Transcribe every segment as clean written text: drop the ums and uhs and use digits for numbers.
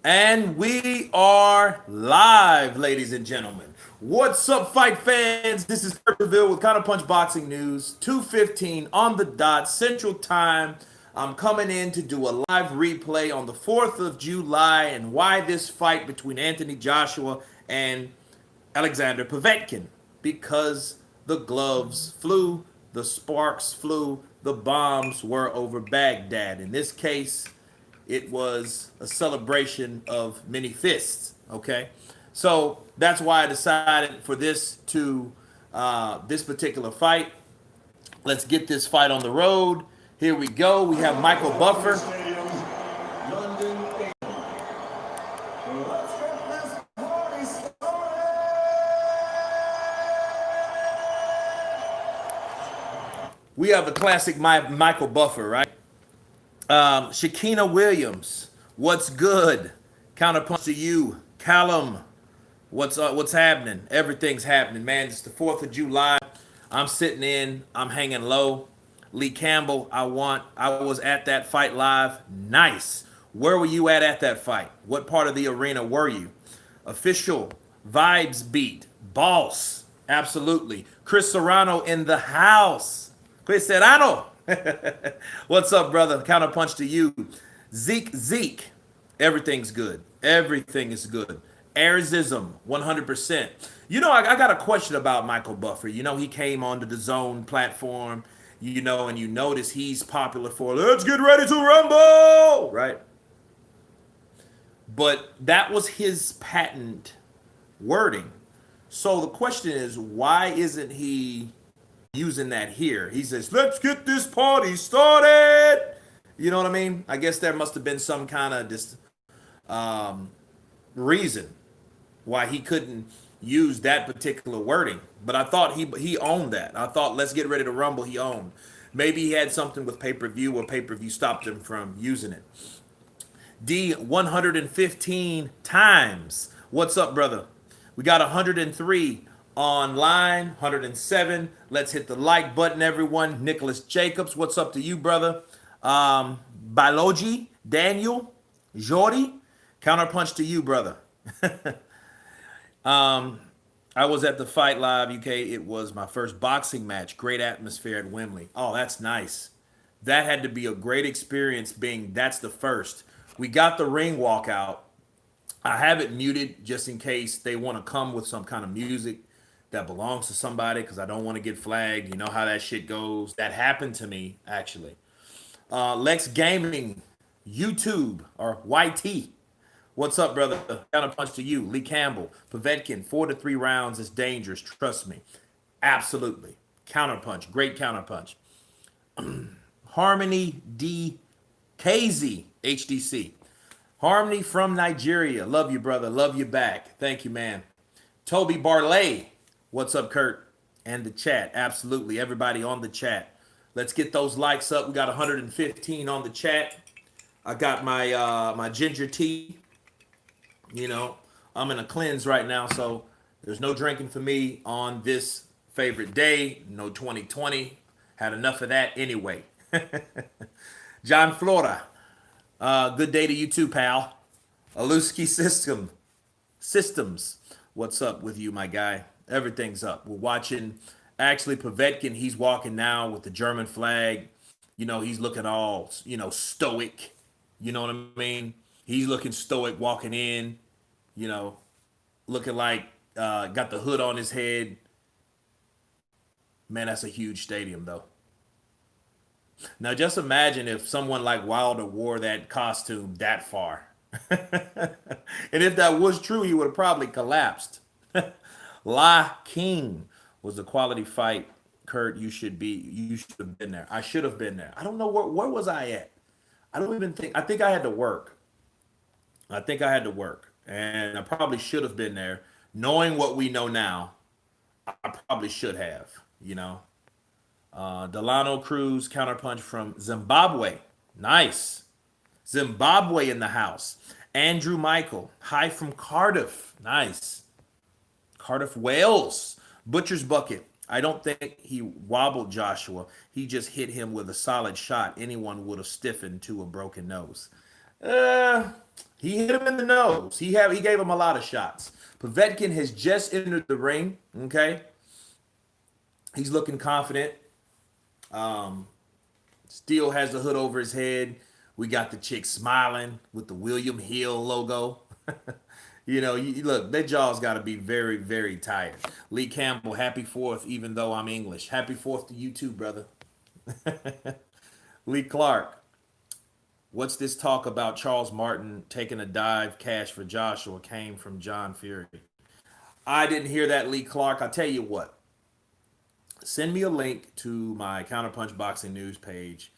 And we are live, ladies and gentlemen. What's up, fight fans? This is Kurt Deville with Counterpunch Boxing News, 2:15 on the dot, Central Time. I'm coming in to do a live replay on the 4th of July and why this fight between Anthony Joshua and Alexander Povetkin. Because the gloves flew, the sparks flew, the bombs were over Baghdad. In this case, it was a celebration of many fists. Okay, so that's why I decided for this particular fight. Let's get this fight on the road. Here we go. We have Michael Buffer. We have the classic Michael Buffer, right? Shakina Williams, what's good? Counterpunch to you, Callum. What's happening? Everything's happening, man. It's the 4th of July. I'm sitting in. I'm hanging low. Lee Campbell, I was at that fight live. Nice. Where were you at that fight? What part of the arena were you? Official vibes beat. Boss. Absolutely. Chris Serrano in the house. Chris Serrano. What's up, brother? Counterpunch to you. Zeke. Everything's good. Everything is good. Arizism, 100%. I got a question about Michael Buffer. He came onto the Zone platform, and you notice he's popular for let's get ready to rumble, right? But that was his patent wording. So the question is, why isn't he using that here? He says, let's get this party started. You know what I mean? I guess there must have been some kind of reason why he couldn't use that particular wording. But I thought he owned that. I thought let's get ready to rumble he owned. Maybe he had something with pay-per-view or pay-per-view stopped him from using it. D 115 times. What's up, brother? We got 103 online, 107. Let's hit the like button, everyone. Nicholas Jacobs, what's up to you, brother? Biology, Daniel, Jordy, Counterpunch to you, brother. I was at the Fight Live UK. It was my first boxing match. Great atmosphere at Wembley. Oh, that's nice. That had to be a great experience being that's the first. We got the ring walkout. I have it muted just in case they want to come with some kind of music that belongs to somebody because I don't want to get flagged. You know how that shit goes. That happened to me, actually. Lex Gaming, YouTube, or YT. What's up, brother? Counterpunch to you. Lee Campbell, Povetkin, 4 to 3 rounds is dangerous. Trust me. Absolutely. Counterpunch. Great counterpunch. Harmony D. KZ, HDC. Harmony from Nigeria. Love you, brother. Love you back. Thank you, man. Toby Barley. What's up, Kurt? And the chat. Absolutely. Everybody on the chat. Let's get those likes up. We got 115 on the chat. I got my ginger tea. I'm in a cleanse right now, so there's no drinking for me on this favorite day. No 2020. Had enough of that anyway. John Flora. Good day to you too, pal. Aluski Systems. What's up with you, my guy? Everything's up. We're watching, actually, Povetkin. He's walking now with the German flag. He's looking all, stoic. You know what I mean? He's looking stoic walking in, looking like got the hood on his head. Man, that's a huge stadium, though. Now, just imagine if someone like Wilder wore that costume that far. And if that was true, he would have probably collapsed. La King was a quality fight. Kurt, you should have been there. I should have been there. I don't know where was I at? I don't even think. I think I had to work. And I probably should have been there. Knowing what we know now, I probably should have, Delano Cruz, counterpunch from Zimbabwe. Nice. Zimbabwe in the house. Andrew Michael, hi from Cardiff. Nice. Cardiff, Wales. Butcher's Bucket. I don't think he wobbled Joshua. He just hit him with a solid shot. Anyone would have stiffened to a broken nose. He hit him in the nose. He gave him a lot of shots. Povetkin has just entered the ring. Okay, he's looking confident. Um, Still has the hood over his head. We got the chick smiling with the William Hill logo. Look, their jaws got to be very, very tired. Lee Campbell, happy fourth, even though I'm English. Happy fourth to you too, brother. Lee Clark, what's this talk about Charles Martin taking a dive cash for Joshua came from John Fury? I didn't hear that, Lee Clark. I'll tell you what. Send me a link to my Counterpunch Boxing News page,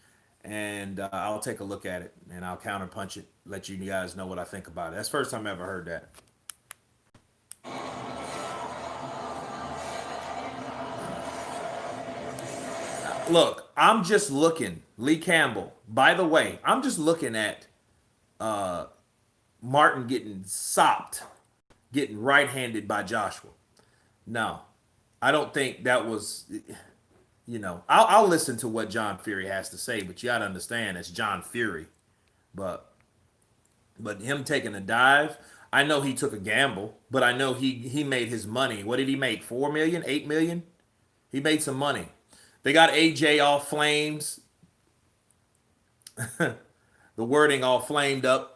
and I'll take a look at it, and I'll counterpunch it, let you guys know what I think about it. That's the first time I ever heard that. Look, I'm just looking. Lee Campbell, by the way, I'm just looking at Martin getting sopped, getting right-handed by Joshua. No, I don't think that was. I'll listen to what John Fury has to say, but you got to understand it's John Fury. But him taking a dive, I know he took a gamble, but I know he made his money. What did he make? 4 million, 8 million? He made some money. They got AJ all flames. The wording all flamed up.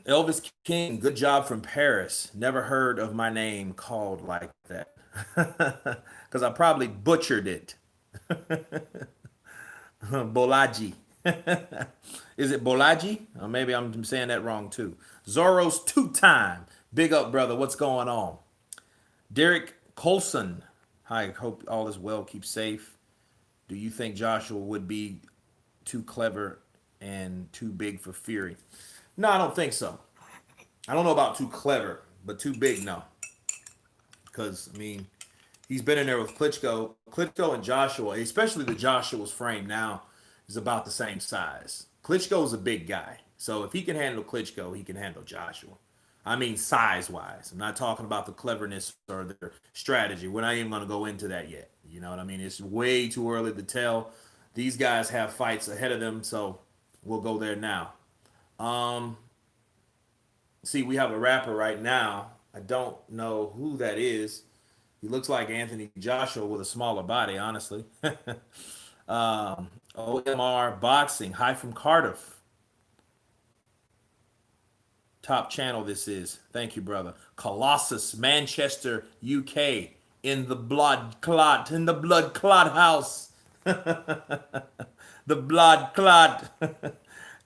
Elvis King, good job from Paris. Never heard of my name called like that. Because I probably butchered it. Bolaji. Is it Bolaji? Or maybe I'm saying that wrong too. Zorro's two-time. Big up, brother. What's going on? Derek Colson. Hi, hope all is well. Keep safe. Do you think Joshua would be too clever and too big for Fury? No, I don't think so. I don't know about too clever, but too big, no. Because, I mean, he's been in there with Klitschko. Klitschko and Joshua, especially the Joshua's frame now, is about the same size. Klitschko's a big guy. So if he can handle Klitschko, he can handle Joshua. I mean, size-wise. I'm not talking about the cleverness or their strategy. We're not even going to go into that yet. You know what I mean? It's way too early to tell. These guys have fights ahead of them, so we'll go there now. Um, See, we have a rapper right now. I don't know who that is. He looks like Anthony Joshua with a smaller body, honestly. OMR Boxing, hi from Cardiff. Top channel this is. Thank you, brother. Colossus, Manchester, UK, in the blood clot house. The blood clot.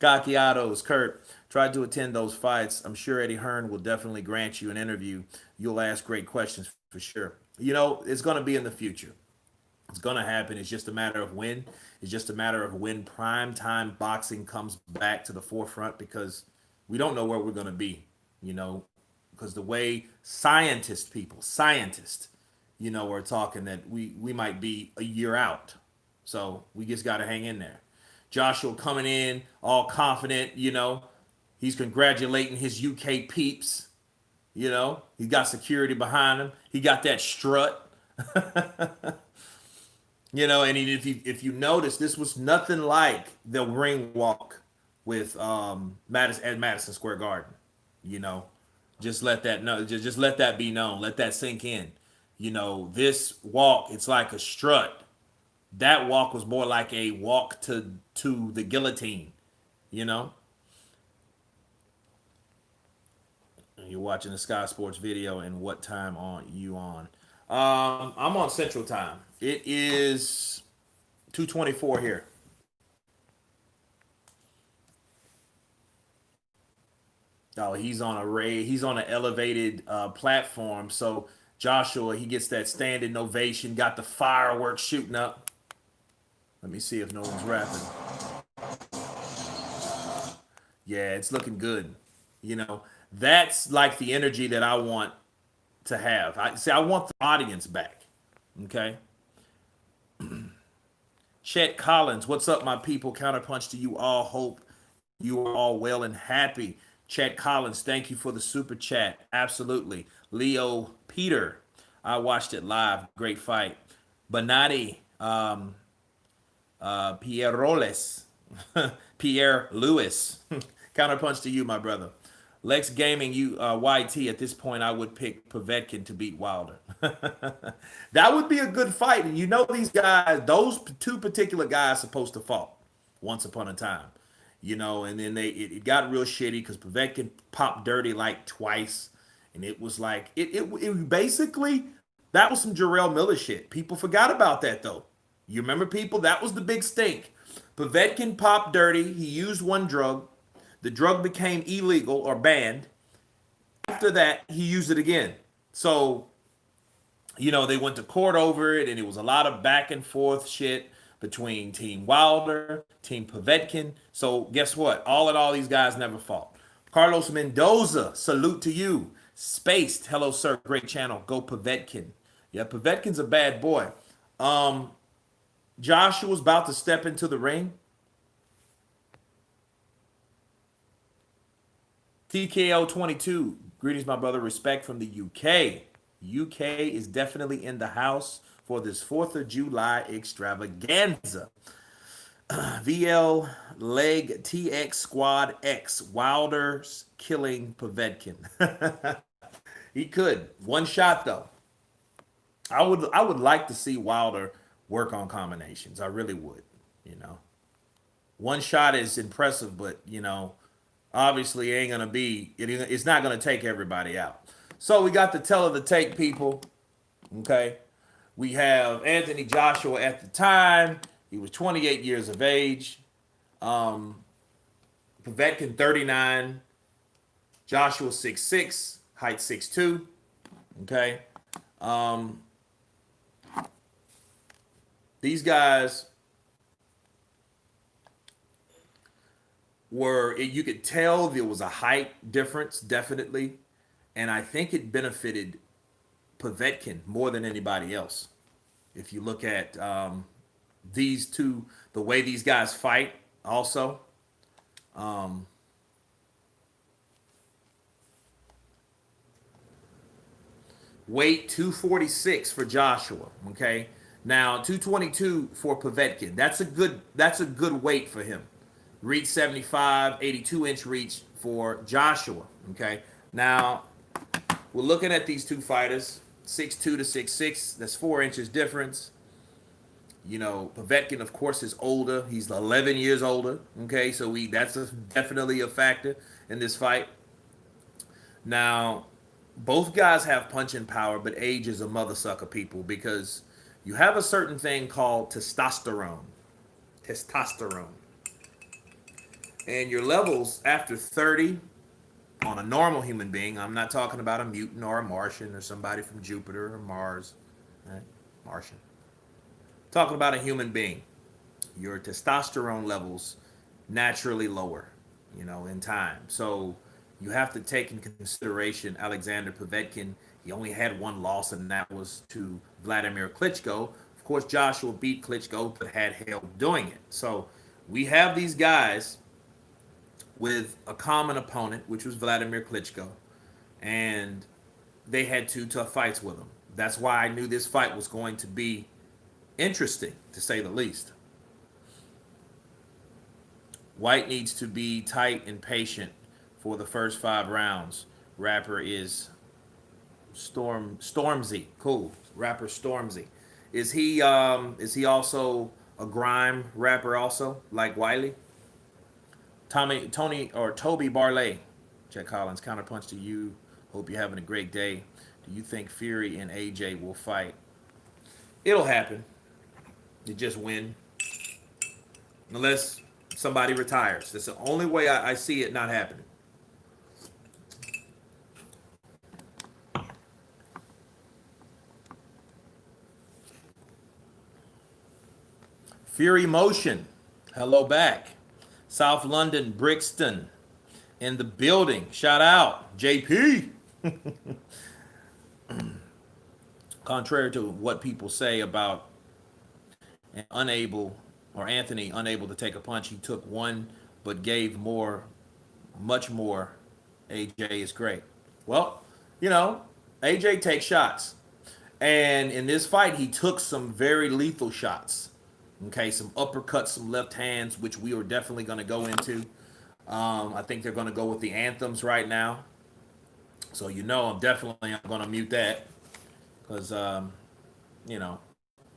Gakiatos, Kurt, tried to attend those fights. I'm sure Eddie Hearn will definitely grant you an interview. You'll ask great questions for sure. It's going to be in the future. It's going to happen. It's just a matter of when. It's just a matter of when prime time boxing comes back to the forefront because we don't know where we're going to be, because the way scientists, are talking that we might be a year out. So we just got to hang in there. Joshua coming in all confident, he's congratulating his UK peeps, he got security behind him. He got that strut, and if you notice, this was nothing like the ring walk with Madison at Madison Square Garden, just let that know, just let that be known, let that sink in. This walk, it's like a strut. That walk was more like a walk to the guillotine, And you're watching the Sky Sports video, and what time are you on? I'm on Central Time. It is 2:24 here. Oh, he's on he's on an elevated platform. So Joshua, he gets that standing ovation, got the fireworks shooting up. Let me see if no one's rapping. Yeah, it's looking good. That's like the energy that I want to have. I want the audience back. Okay. Chet Collins, what's up, my people? Counterpunch to you all. Hope you are all well and happy. Chet Collins, thank you for the super chat. Absolutely. Leo Peter, I watched it live. Great fight. Bonatti, Pierroles, Pierre Lewis. Counterpunch to you, my brother. Lex Gaming, you YT. At this point, I would pick Povetkin to beat Wilder. That would be a good fight, and you know these guys, those two particular guys, supposed to fought once upon a time, and then it got real shitty because Povetkin popped dirty like twice, and it was like it basically that was some Jarrell Miller shit. People forgot about that though. You remember, people? That was the big stink. Povetkin popped dirty. He used one drug. The drug became illegal or banned. After that, he used it again. So, they went to court over it, and it was a lot of back and forth shit between Team Wilder, Team Povetkin. So, guess what? All in all, these guys never fought. Carlos Mendoza, salute to you. Spaced, hello, sir. Great channel. Go Povetkin. Yeah, Povetkin's a bad boy. Joshua's about to step into the ring. TKO 22, greetings, my brother. Respect from the UK. UK is definitely in the house for this 4th of July extravaganza. VL Leg TX Squad X. Wilder's killing Povetkin. He could. One shot, though. I would like to see Wilder work on combinations. I really would, One shot is impressive, but, obviously ain't gonna be it's not gonna take everybody out. So we got the tell of the tape, people. Okay, we have Anthony Joshua at the time. He was 28 years of age. Povetkin 39. Joshua 6'6", height 6'2". Okay, these guys you could tell there was a height difference, definitely. And I think it benefited Povetkin more than anybody else. If you look at these two, the way these guys fight also. Weight 246 for Joshua, okay? Now 222 for Povetkin. That's a good weight for him. Reach 75, 82-inch reach for Joshua. Okay. Now, we're looking at these two fighters, 6'2 to 6'6". That's 4 inches difference. Povetkin, of course, is older. He's 11 years older. Okay, so that's definitely a factor in this fight. Now, both guys have punching power, but age is a mother sucker, people, because you have a certain thing called testosterone. And your levels after 30 on a normal human being, I'm not talking about a mutant or a Martian or somebody from Jupiter or Mars, right? Martian. Talking about a human being. Your testosterone levels naturally lower, in time. So you have to take in consideration Alexander Povetkin. He only had one loss, and that was to Vladimir Klitschko. Of course, Joshua beat Klitschko, but had help doing it. So we have these guys with a common opponent, which was Vladimir Klitschko, and they had 2 tough fights with him. That's why I knew this fight was going to be interesting, to say the least. White needs to be tight and patient for the first 5 rounds. Rapper is Stormzy. Cool. Rapper Stormzy. Is he also a grime rapper also, like Wiley? Toby Barley. Chet Collins, counterpunch to you. Hope you're having a great day. Do you think Fury and AJ will fight? It'll happen. You just win. Unless somebody retires. That's the only way I see it not happening. Fury Motion. Hello back. South London, Brixton, in the building. Shout out, JP. Contrary to what people say about Anthony unable to take a punch, he took one, but gave much more AJ is great. Well, you know, AJ takes shots. And in this fight, he took some very lethal shots. Okay, some uppercuts, some left hands, which we are definitely going to go into. I think they're going to go with the anthems right now. So I'm going to mute that because you know,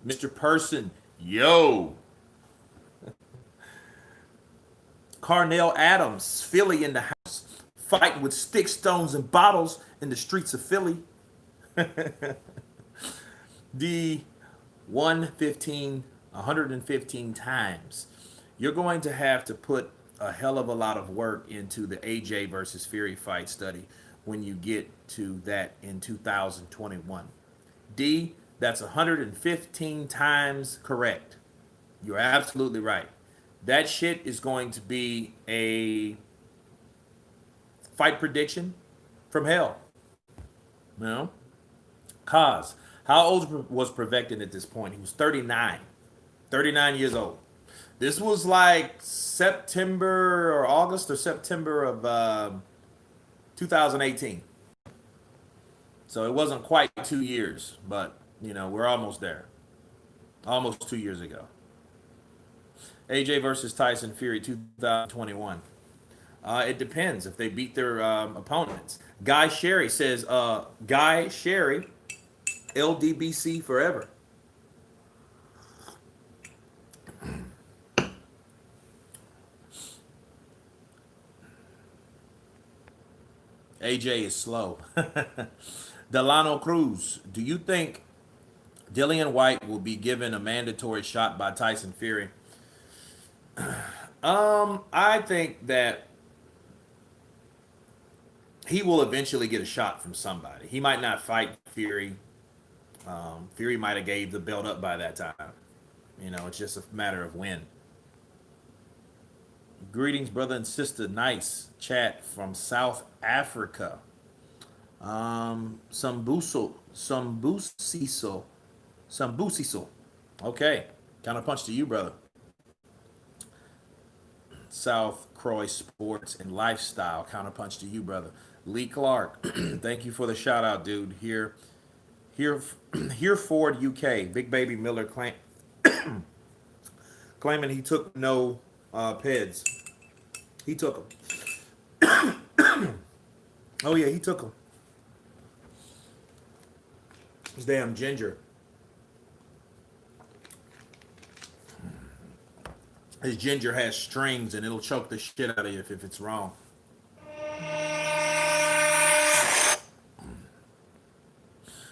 Mr. Person, yo, Carnell Adams, Philly in the house, fighting with sticks, stones, and bottles in the streets of Philly. The 115 times. You're going to have to put a hell of a lot of work into the AJ versus Fury fight study when you get to that in 2021. D, that's 115 times correct. You're absolutely right. That shit is going to be a fight prediction from hell. You know? Cause, how old was Povetkin at this point? He was 39. 39 years old. This was like September or August or September of 2018. So it wasn't quite 2 years, but we're almost there. Almost 2 years ago. AJ versus Tyson Fury 2021. It depends if they beat their opponents. Guy Sherry says, Guy Sherry, LDBC forever. AJ is slow. Delano Cruz, do you think Dillian White will be given a mandatory shot by Tyson Fury? I think that he will eventually get a shot from somebody. He might not fight Fury. Fury might have gave the belt up by that time. It's just a matter of when. Greetings, brother and sister. Nice chat from South Africa. Sambusiso. Okay. Counterpunch to you, brother. South Croy Sports and Lifestyle. Counterpunch to you, brother. Lee Clark. Thank you for the shout out, dude. Here Ford UK. Big Baby Miller claiming he took no PEDs. He took them. Oh yeah, he took them. This damn ginger. His ginger has strings and it'll choke the shit out of you if it's wrong.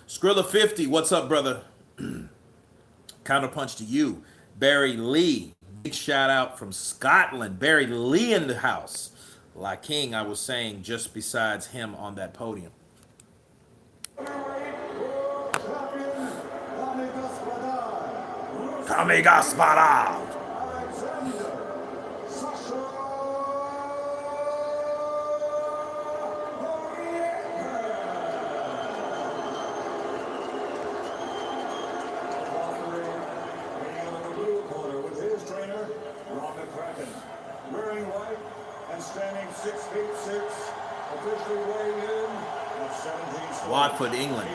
Skrilla 50, what's up, brother? Counterpunch to you. Barry Lee, big shout out from Scotland. Barry Lee in the house. Like King, I was saying, just besides him on that podium. Kami Gasparov. Watford, England.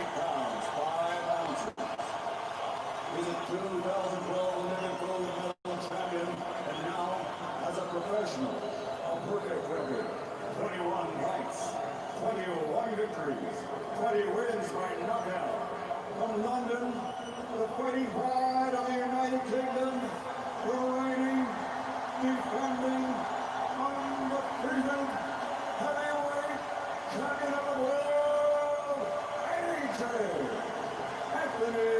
He's a 2012 Olympic gold medal champion, and now as a professional, a perfect record: 21 fights, 21 victories, 20 wins by knockout. From London, the fighting pride of the United Kingdom, the reigning, defending, undefeated heavyweight champion of the world, AJ Anthony.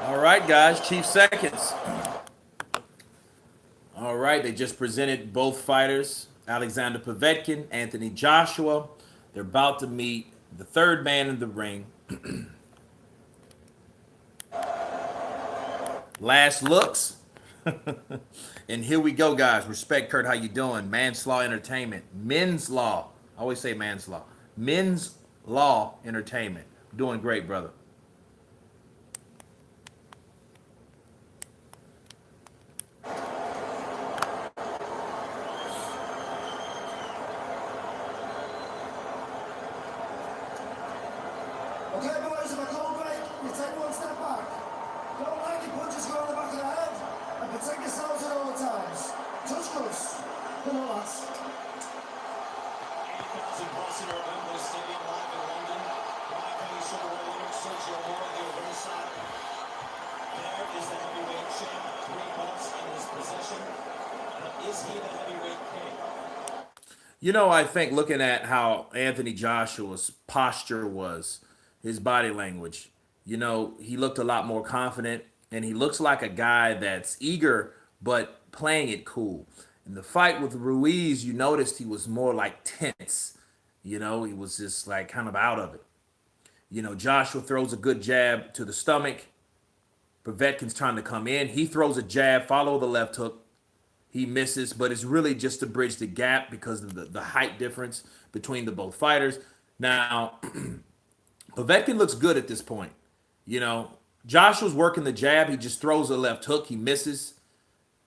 All right, guys, Chief Seconds. All right, they just presented both fighters, Alexander Povetkin, Anthony Joshua. They're about to meet the third man in the ring. Last looks. And here we go, guys. Respect Kurt. How you doing? Manslaw Entertainment. Men's Law. I always say Man's Law. Men's Law Entertainment. Doing great, brother. Okay, boys, if I call a break, you take one step back. Don't let your punches go in the back of the head, and protect yourselves at all times. Touch gloves. Come on, lads. 80,000 plus in our Wembley Stadium live in London. Ryan Kelly, Sugar Ray Leonard, Sergio Mora, the ringside. There is the heavyweight champ, 3 belts in his possession. Is he the heavyweight king? You know, I think looking at how Anthony Joshua's posture was, his body language, you know, he looked a lot more confident and he looks like a guy that's eager but playing it cool. In the fight with Ruiz, you noticed he was more like tense. You know, he was just like kind of out of it. You know, Joshua throws a good jab to the stomach. Povetkin's trying to come in. He throws a jab, follow the left hook. He misses, but it's really just to bridge the gap because of the height difference between the both fighters. Now, Povetkin looks good at this point. You know, Joshua's working the jab. He just throws a left hook. He misses.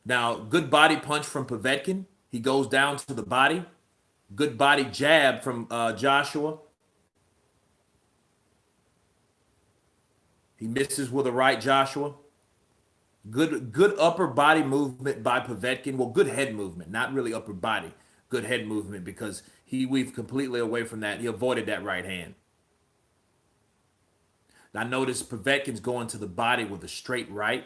Now, good body punch from Povetkin. He goes down to the body. Good body jab from Joshua. He misses with a right, Joshua. Good upper body movement by Povetkin. Well, good head movement, not really upper body. Good head movement because he weaved completely away from that. He avoided that right hand. I noticed Povetkin's going to the body with a straight right.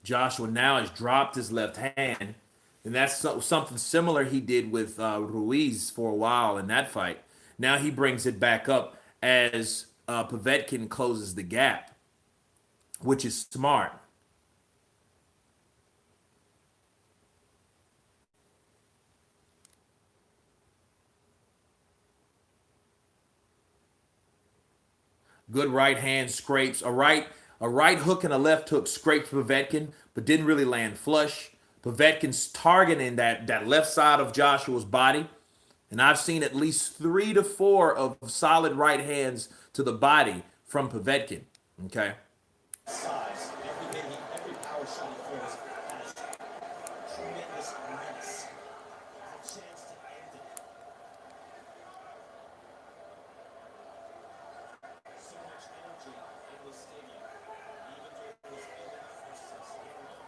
Joshua now has dropped his left hand. And that's something similar he did with Ruiz for a while in that fight. Now he brings it back up as Povetkin closes the gap, which is smart. Good right hand scrapes. A right hook and a left hook scraped Povetkin, but didn't really land flush. Povetkin's targeting that left side of Joshua's body. And I've seen at least 3 to 4 of solid right hands to the body from Povetkin. Okay. Size, every power shot he throws has tremendous menace. A chance to end it. So much energy in this stadium. Even during this building process.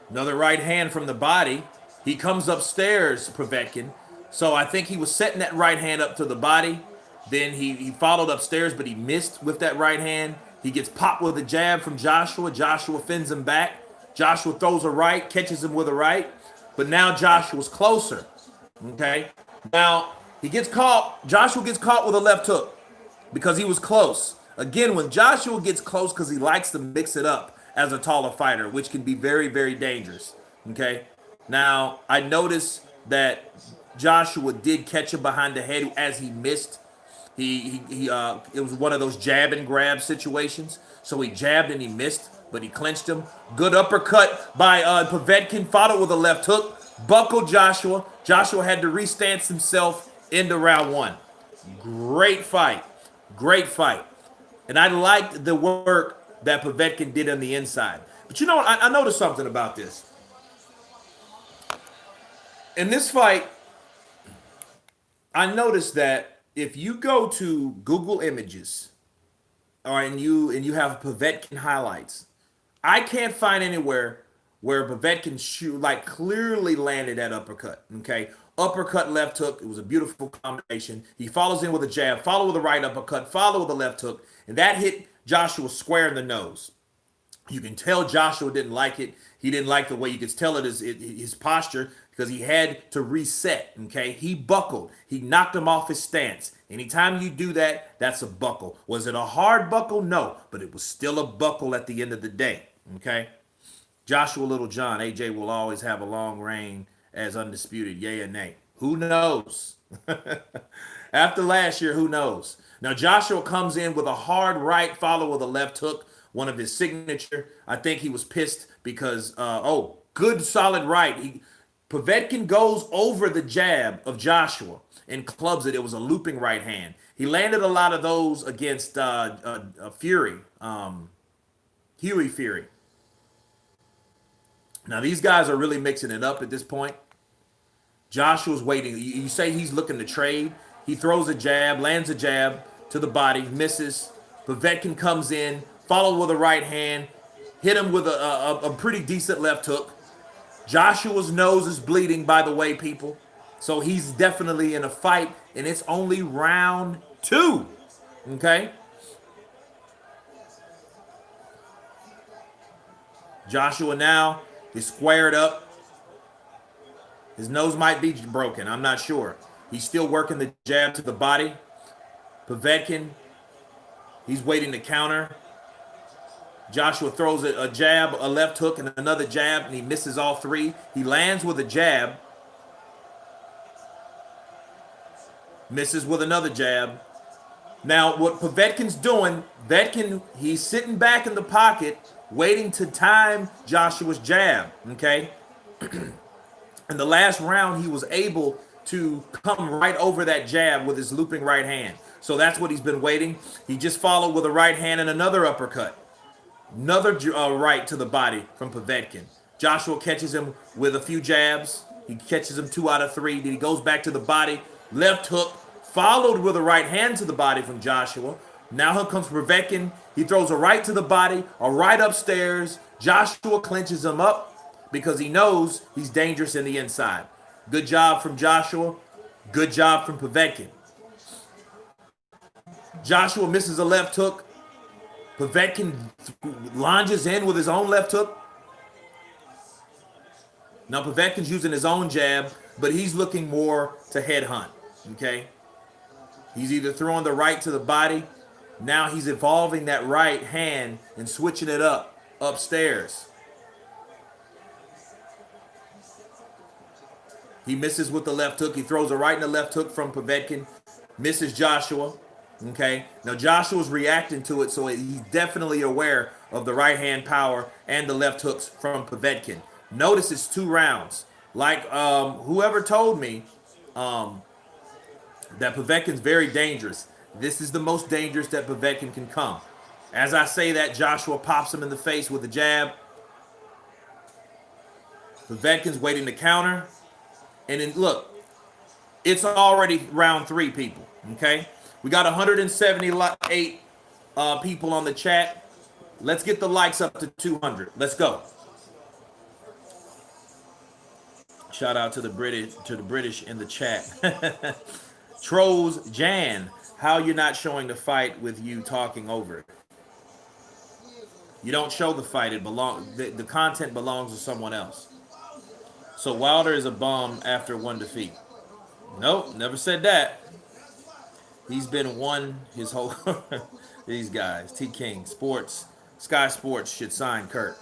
Another right hand from the body. He comes upstairs, Povetkin. So I think he was setting that right hand up to the body. Then he followed upstairs, but he missed with that right hand. He gets popped with a jab from Joshua. Joshua fends him back. Joshua throws a right, catches him with a right. But now Joshua's closer. Okay. Now he gets caught. Joshua gets caught with a left hook because he was close. Again, when Joshua gets close, because he likes to mix it up as a taller fighter, which can be very, very dangerous. Okay. Now I noticed that Joshua did catch him behind the head as he missed. It was one of those jab and grab situations. So he jabbed and he missed, but he clinched him. Good uppercut by Povetkin, followed with a left hook. Buckled Joshua. Joshua had to restance himself into round 1. Great fight. Great fight. And I liked the work that Povetkin did on the inside. But you know what? I noticed something about this. In this fight, I noticed that if you go to Google Images, and you have Povetkin highlights, I can't find anywhere where Povetkin clearly landed that uppercut. Okay, uppercut, left hook. It was a beautiful combination. He follows in with a jab, follow with a right uppercut, follow with a left hook, and that hit Joshua square in the nose. You can tell Joshua didn't like it. He didn't like the way, you could tell it his posture, because he had to reset. Okay, he buckled. He knocked him off his stance. Anytime you do that, that's a buckle. Was it a hard buckle? No, but it was still a buckle at the end of the day. Okay, Joshua Little John, AJ will always have a long reign as undisputed. Yay or nay? Who knows? After last year, who knows? Now Joshua comes in with a hard right, follow with a left hook, one of his signature. I think he was pissed because good solid right. Povetkin goes over the jab of Joshua and clubs it. It was a looping right hand. He landed a lot of those against Fury, Huey Fury. Now these guys are really mixing it up at this point. Joshua's waiting. You say he's looking to trade. He throws a jab, lands a jab to the body, misses. Povetkin comes in, followed with a right hand, hit him with a pretty decent left hook. Joshua's nose is bleeding, by the way, people. So he's definitely in a fight, and it's only round 2. Okay? Joshua now is squared up. His nose might be broken. I'm not sure. He's still working the jab to the body. Povetkin, he's waiting to counter. Joshua throws a jab, a left hook, and another jab, and he misses all 3. He lands with a jab. Misses with another jab. Now, what Povetkin's doing, he's sitting back in the pocket, waiting to time Joshua's jab, okay? In the last round, he was able to come right over that jab with his looping right hand. So that's what he's been waiting. He just followed with a right hand and another uppercut. Another right to the body from Povetkin. Joshua catches him with a few jabs. He catches him 2 out of 3. Then he goes back to the body. Left hook, followed with a right hand to the body from Joshua. Now here comes Povetkin. He throws a right to the body, a right upstairs. Joshua clinches him up because he knows he's dangerous in the inside. Good job from Joshua. Good job from Povetkin. Joshua misses a left hook. Povetkin lunges in with his own left hook. Now Povetkin's using his own jab, but he's looking more to headhunt, okay? He's either throwing the right to the body. Now he's evolving that right hand and switching it up, upstairs. He misses with the left hook. He throws a right and a left hook from Povetkin. Misses Joshua. Okay. Now Joshua's reacting to it, so he's definitely aware of the right hand power and the left hooks from Povetkin. Notice it's 2 rounds. Like whoever told me that Povetkin's very dangerous. This is the most dangerous that Povetkin can come. As I say that, Joshua pops him in the face with a jab. Povetkin's waiting to counter. And then look, it's already round 3, people. Okay, we got 178 people on the chat. Let's get the likes up to 200. Let's go. Shout out to the British in the chat. Trolls Jan, how you're not showing the fight with you talking over it? You don't show the fight. The content belongs to someone else. So Wilder is a bum after 1 defeat. Nope, never said that. He's been one his whole... These guys. T King, Sports, Sky Sports should sign Kurt.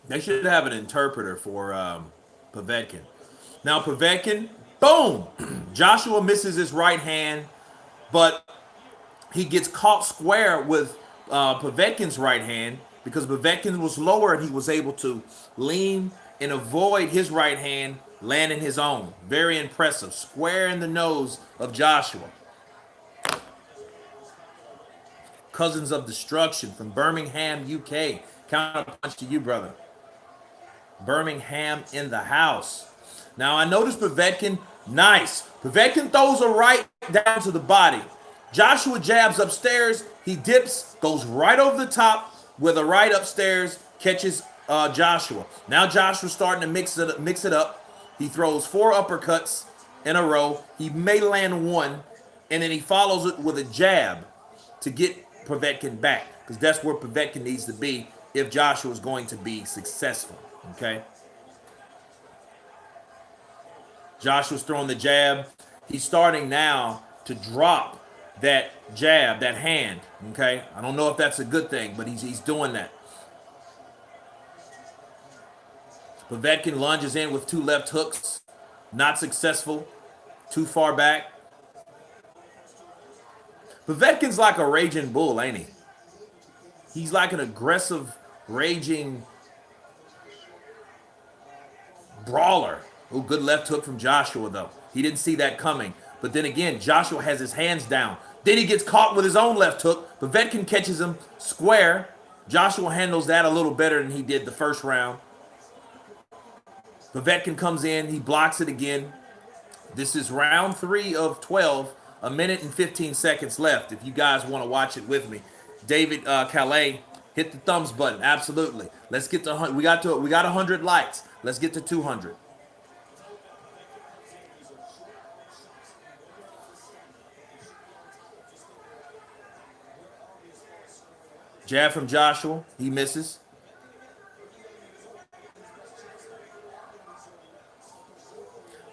They should have an interpreter for Povetkin. Now Povetkin, boom! Joshua misses his right hand, but he gets caught square with Povetkin's right hand because Povetkin was lower and he was able to lean and avoid his right hand, landing his own. Very impressive. Square in the nose of Joshua. Cousins of Destruction from Birmingham, UK. Counterpunch to you, brother. Birmingham in the house. Now I noticed Povetkin, nice. Povetkin throws a right down to the body. Joshua jabs upstairs. He dips, goes right over the top with a right upstairs, catches Joshua. Now Joshua's starting to mix it up. He throws 4 uppercuts in a row. He may land 1, and then he follows it with a jab to get Povetkin back, because that's where Povetkin needs to be if Joshua is going to be successful. Okay. Joshua's throwing the jab. He's starting now to drop that jab, that hand. Okay, I don't know if that's a good thing, but he's doing that. Povetkin lunges in with 2 left hooks, not successful, too far back. Povetkin's like a raging bull, ain't he? He's like an aggressive, raging brawler. Oh, good left hook from Joshua, though. He didn't see that coming. But then again, Joshua has his hands down. Then he gets caught with his own left hook. Povetkin catches him square. Joshua handles that a little better than he did the first round. Povetkin comes in. He blocks it again. This is round 3 of 12. A minute and 15 seconds left. If you guys want to watch it with me. David Calais, hit the thumbs button. Absolutely. Let's get to we got 100 likes. Let's get to 200. Jab from Joshua. He misses.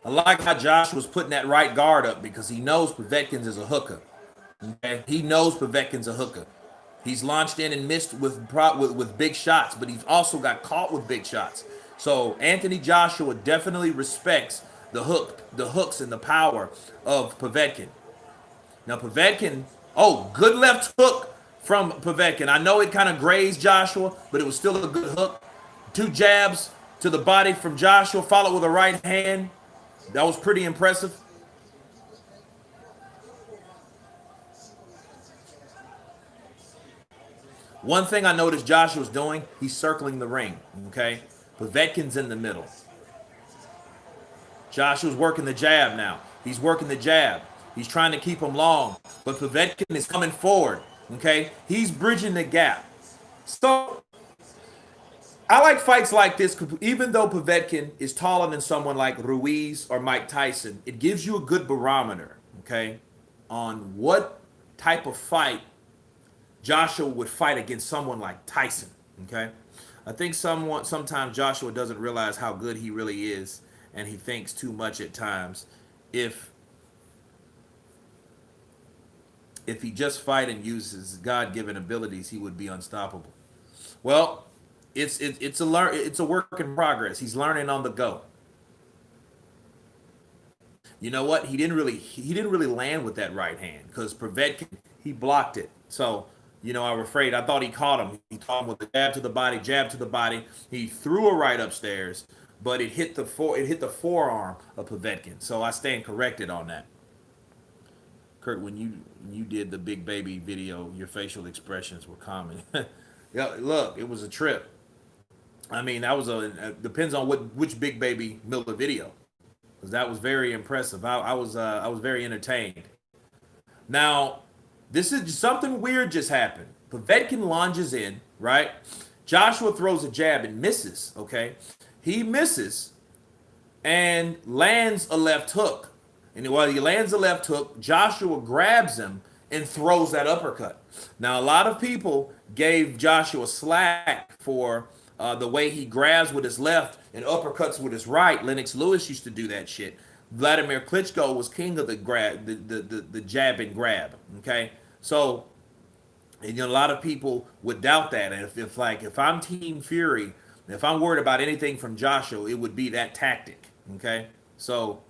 I like how Joshua's putting that right guard up because he knows Povetkin's is a hooker. Okay? He knows Povetkin's a hooker. He's launched in and missed with big shots, but he's also got caught with big shots. So Anthony Joshua definitely respects the hooks and the power of Povetkin. Now Povetkin, oh, good left hook from Povetkin. I know it kind of grazed Joshua, but it was still a good hook. 2 jabs to the body from Joshua, followed with a right hand. That was pretty impressive. One thing I noticed Joshua's doing, he's circling the ring, okay? Povetkin's in the middle. Joshua's working the jab now. He's working the jab. He's trying to keep him long, but Povetkin is coming forward, okay? He's bridging the gap. So I like fights like this, even though Povetkin is taller than someone like Ruiz or Mike Tyson, it gives you a good barometer, okay, on what type of fight Joshua would fight against someone like Tyson, okay? I think sometimes Joshua doesn't realize how good he really is, and he thinks too much at times. If he just fight and uses God-given abilities, he would be unstoppable. Well, it's a work in progress. He's learning on the go. You know what? He didn't really land with that right hand because Povetkin, he blocked it. So, I'm afraid. I thought he caught him. He caught him with the jab to the body. He threw a right upstairs, but it hit the forearm of Povetkin. So I stand corrected on that. Kurt, when you did the big baby video, your facial expressions were common. Yeah, look, it was a trip. I mean, that was depends on which big baby Miller video, because that was very impressive. I was very entertained. Now, this is something weird just happened. Povetkin lunges in, right? Joshua throws a jab and misses, okay? He misses and lands a left hook. And while he lands a left hook, Joshua grabs him and throws that uppercut. Now, a lot of people gave Joshua slack for the way he grabs with his left and uppercuts with his right. Lennox Lewis used to do that shit. Vladimir Klitschko was king of the grab, the jab and grab, okay? So, and a lot of people would doubt that. And if I'm Team Fury, if I'm worried about anything from Joshua, it would be that tactic, okay? So,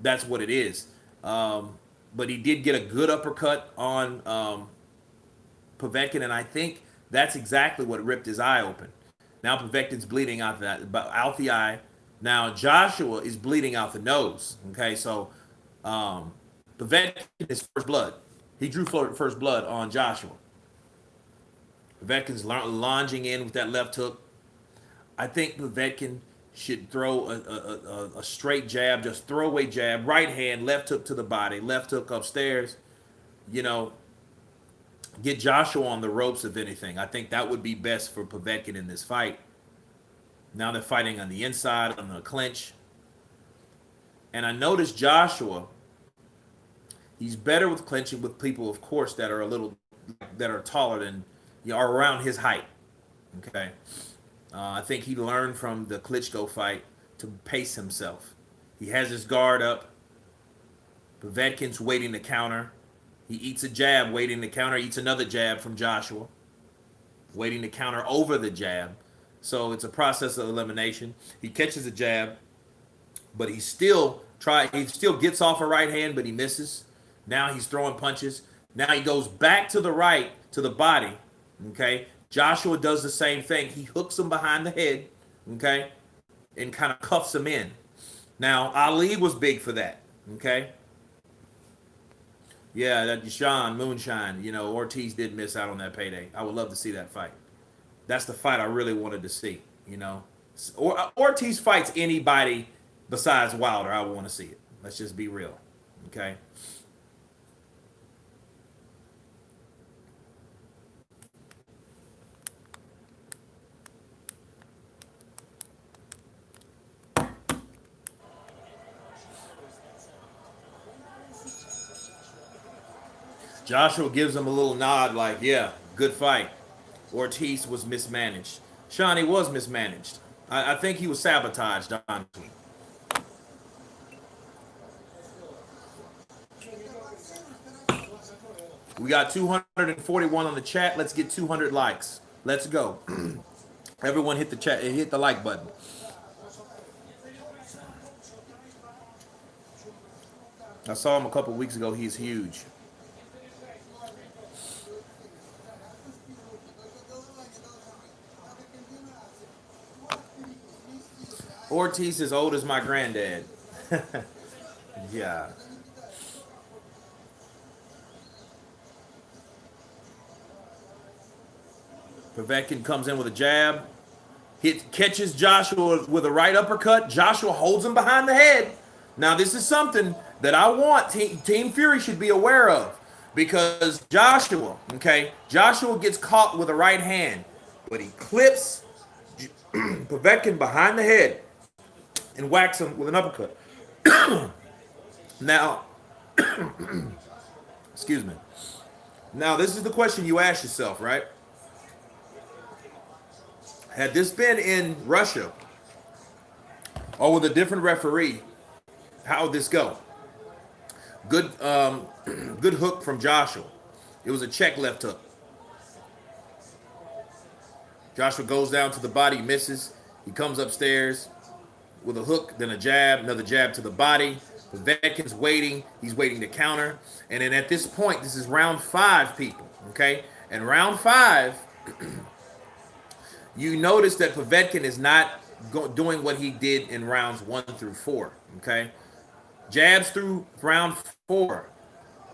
that's what it is. But he did get a good uppercut on Povetkin, and I think that's exactly what ripped his eye open. Now Povetkin's bleeding out the eye. Now Joshua is bleeding out the nose. Okay, so Povetkin is first blood. He drew first blood on Joshua. Povetkin's lunging in with that left hook. I think Povetkin should throw a straight jab, just throwaway jab, right hand, left hook to the body, left hook upstairs. Get Joshua on the ropes, if anything. I think that would be best for Povetkin in this fight. Now they're fighting on the inside, on the clinch. And I noticed Joshua, he's better with clinching with people, of course, that are taller than, are around his height. Okay. I think he learned from the Klitschko fight to pace himself. He has his guard up. Povetkin's waiting to counter. He eats a jab, waiting to counter, eats another jab from Joshua, waiting to counter over the jab. So it's a process of elimination. He catches a jab, but he still gets off a right hand, but he misses. Now he's throwing punches. Now he goes back to the right, to the body. Okay. Joshua does the same thing. He hooks him behind the head, okay, and kind of cuffs him in. Now, Ali was big for that, okay? Yeah, that Deshaun Moonshine, Ortiz did miss out on that payday. I would love to see that fight. That's the fight I really wanted to see, Ortiz fights anybody besides Wilder, I want to see it. Let's just be real, okay? Joshua gives him a little nod like, yeah, good fight. Ortiz was mismanaged. Sean, he was mismanaged. I think he was sabotaged, honestly. We got 241 on the chat. Let's get 200 likes. Let's go. Everyone hit the like button. I saw him a couple weeks ago. He's huge. Ortiz is old as my granddad. Yeah. Povetkin comes in with a jab. Catches Joshua with a right uppercut. Joshua holds him behind the head. Now, this is something that I want Team Fury should be aware of. Because Joshua gets caught with a right hand. But he clips Povetkin behind the head and whacks him with an uppercut. Now, excuse me. Now, this is the question you ask yourself, right? Had this been in Russia or with a different referee, how would this go? Good hook from Joshua. It was a check left hook. Joshua goes down to the body, misses. He comes upstairs with a hook, then a jab, another jab to the body. Povetkin's waiting. He's waiting to counter. And then at this point, this is round 5, people, okay? And round 5, you notice that Povetkin is not doing what he did in rounds 1 through 4, okay? Jabs through round 4.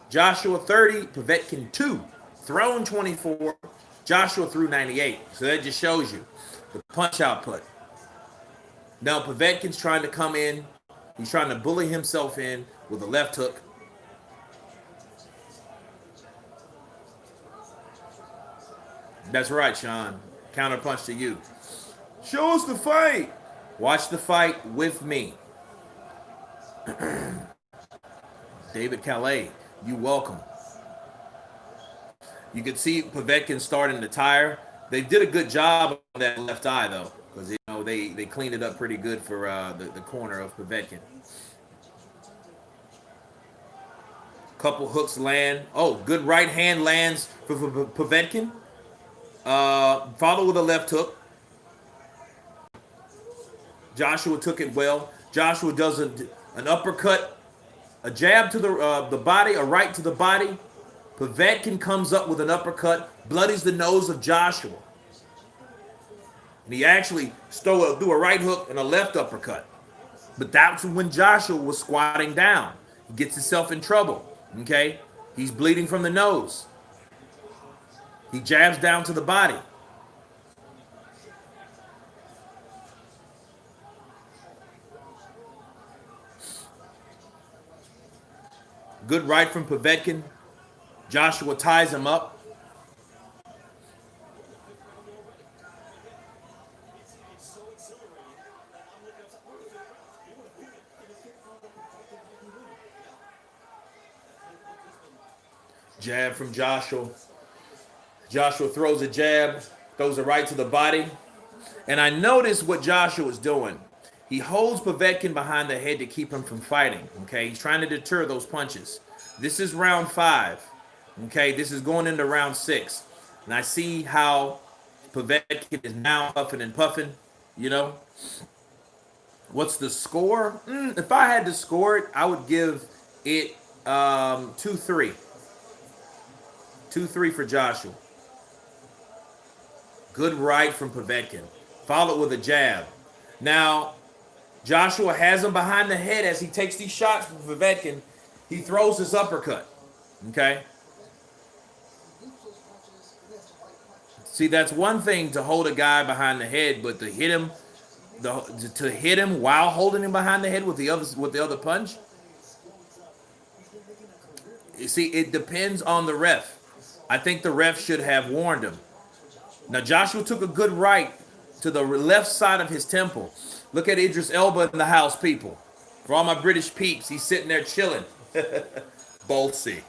Joshua 30, Povetkin 2. Thrown 24, Joshua threw 98. So that just shows you the punch output. Now Povetkin's trying to come in. He's trying to bully himself in with a left hook. That's right, Sean. Counterpunch to you. Show us the fight. Watch the fight with me. David Calais, you welcome. You can see Povetkin starting to tire. They did a good job on that left eye, though, because they cleaned it up pretty good for the corner of Povetkin. Couple hooks land. Oh, good right hand lands for Povetkin. Follow with a left hook. Joshua took it well. Joshua does an uppercut, a jab to the body, a right to the body. Povetkin comes up with an uppercut, bloodies the nose of Joshua. And he actually threw a right hook and a left uppercut. But that's when Joshua was squatting down. He gets himself in trouble, okay? He's bleeding from the nose. He jabs down to the body. Good right from Povetkin. Joshua ties him up. Jab from Joshua. Joshua throws a jab, throws a right to the body. And I noticed what Joshua was doing. He holds Povetkin behind the head to keep him from fighting. Okay, he's trying to deter those punches. This is round 5. Okay, this is going into round 6. And I see how Povetkin is now puffing and puffing, you know. What's the score? If I had to score it, I would give it 2-3. 2-3 for Joshua. Good right from Povetkin. Followed with a jab. Now, Joshua has him behind the head as he takes these shots from Povetkin. He throws his uppercut. Okay? See, that's one thing to hold a guy behind the head, but to hit him while holding him behind the head with the other punch. You see, it depends on the ref. I think the ref should have warned him. Now, Joshua took a good right to the left side of his temple. Look at Idris Elba in the house, people. For all my British peeps, he's sitting there chilling. Bolsey.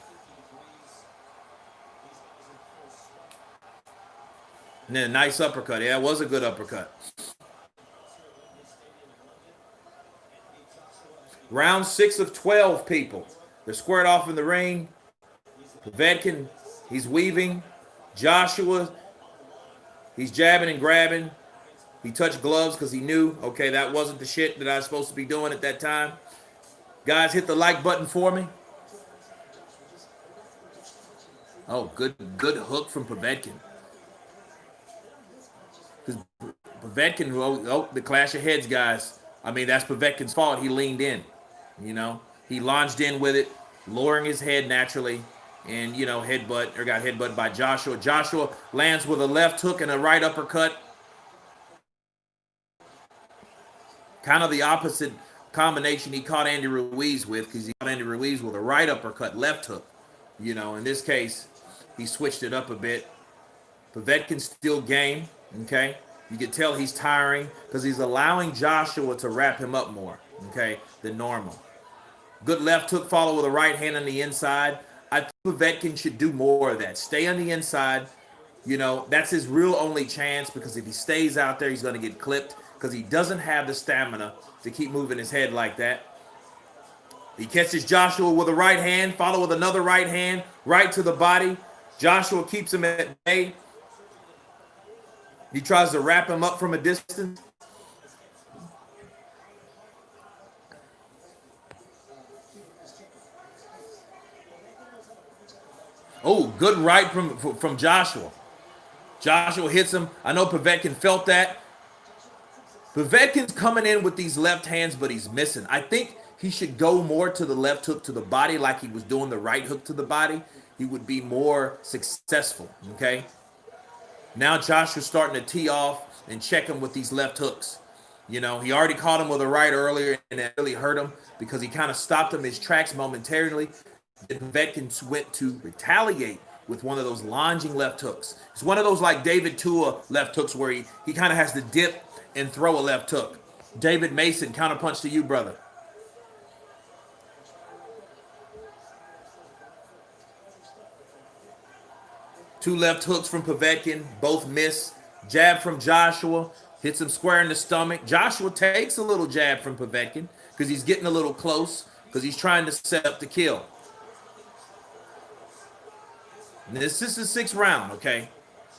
And then a nice uppercut. Yeah, it was a good uppercut. Round 6 of 12, people. They're squared off in the ring. Povetkin, he's weaving. Joshua, he's jabbing and grabbing. He touched gloves because he knew, okay, that wasn't the shit that I was supposed to be doing at that time. Guys, hit the like button for me. Oh, good hook from Povetkin. Povetkin, oh, the clash of heads, guys. I mean, that's Povetkin's fault. He leaned in, you know. He launched in with it, lowering his head naturally, and, you know, got headbutted by Joshua. Joshua lands with a left hook and a right uppercut. Kind of the opposite combination he caught Andy Ruiz with, because he caught Andy Ruiz with a right uppercut, left hook. You know, in this case, he switched it up a bit. Povetkin's still game, okay? You can tell he's tiring because he's allowing Joshua to wrap him up more, okay, than normal. Good left hook followed with a right hand on the inside. I think Povetkin should do more of that. Stay on the inside. You know, that's his real only chance, because if he stays out there, he's going to get clipped because he doesn't have the stamina to keep moving his head like that. He catches Joshua with a right hand, followed with another right hand, right to the body. Joshua keeps him at bay. He tries to wrap him up from a distance. Oh, good right from Joshua. Joshua hits him. I know Povetkin felt that. Povetkin's coming in with these left hands, but he's missing. I think he should go more to the left hook to the body like he was doing the right hook to the body. He would be more successful, okay? Now Joshua's starting to tee off and check him with these left hooks. You know, he already caught him with a right earlier, and that really hurt him because he kind of stopped him in his tracks momentarily. Then Povetkin went to retaliate with one of those lunging left hooks. It's one of those like David Tua left hooks where he kind of has to dip and throw a left hook. David Mason, counterpunch to you, brother. Two left hooks from Povetkin, both miss. Jab from Joshua, hits him square in the stomach. Joshua takes a little jab from Povetkin because he's getting a little close because he's trying to set up the kill. This is the 6th round, okay?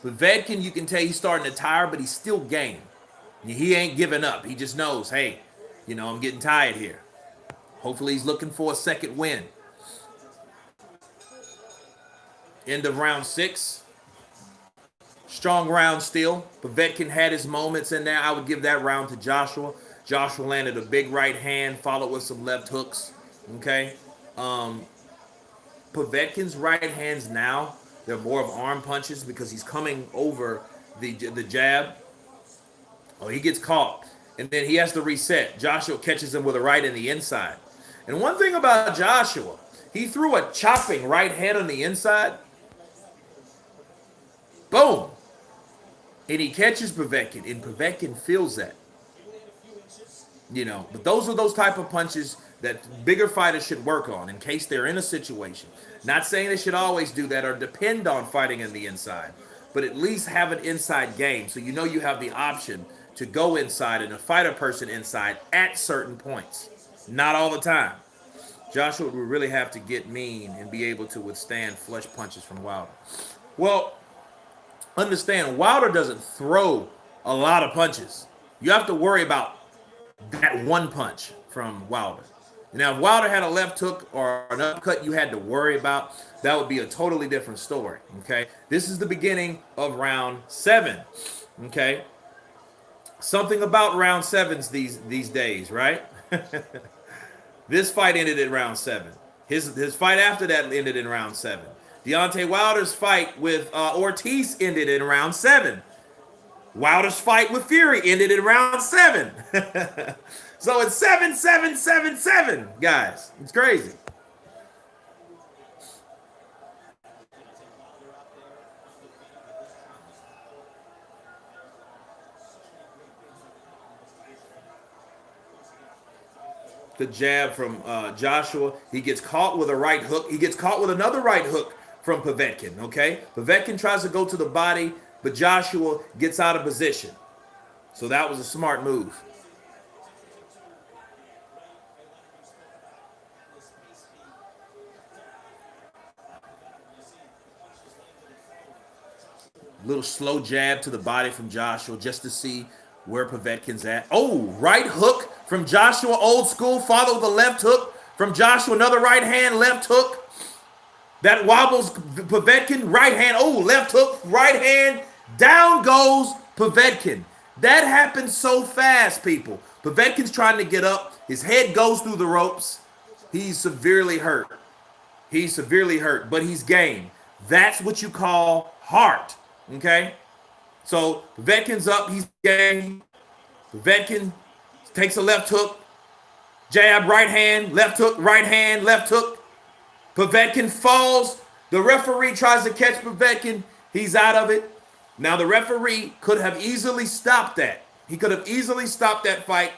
Povetkin, you can tell he's starting to tire, but he's still game. He ain't giving up. He just knows, hey, you know, I'm getting tired here. Hopefully he's looking for a second win. End of round 6. Strong round still. Povetkin had his moments in there. I would give that round to Joshua. Joshua landed a big right hand, followed with some left hooks. Okay. Povetkin's right hands now, they're more of arm punches because he's coming over the jab. Oh, he gets caught. And then he has to reset. Joshua catches him with a right in the inside. And one thing about Joshua, he threw a chopping right hand on the inside. Boom. And he catches Povetkin, and Povetkin feels that. You know, but those are those type of punches that bigger fighters should work on in case they're in a situation. Not saying they should always do that or depend on fighting in the inside, but at least have an inside game so you know you have the option to go inside and to fight a person inside at certain points. Not all the time. Joshua would really have to get mean and be able to withstand flush punches from Wilder. Well, understand, Wilder doesn't throw a lot of punches. You have to worry about that one punch from Wilder. Now, if Wilder had a left hook or an uppercut you had to worry about, that would be a totally different story, okay? This is the beginning of round 7, okay? Something about round 7s these days, right? This fight ended at round 7. His fight after that ended in round 7. Deontay Wilder's fight with Ortiz ended in round 7. Wilder's fight with Fury ended in round 7. So it's 7, 7, 7, 7, guys. It's crazy. The jab from Joshua. He gets caught with a right hook. He gets caught with another right hook from Povetkin, okay? Povetkin tries to go to the body, but Joshua gets out of position. So that was a smart move. Little slow jab to the body from Joshua just to see where Povetkin's at. Oh, right hook from Joshua, old school. Followed with a left hook from Joshua. Another right hand, left hook. That wobbles Povetkin. Right hand. Oh, left hook, right hand. Down goes Povetkin. That happens so fast, people. Povetkin's trying to get up. His head goes through the ropes. He's severely hurt. He's severely hurt, but he's game. That's what you call heart, okay? So Povetkin's up. He's game. Povetkin takes a left hook. Jab, right hand, left hook, right hand, left hook. Povetkin falls. The referee tries to catch Povetkin. He's out of it. Now, the referee could have easily stopped that. He could have easily stopped that fight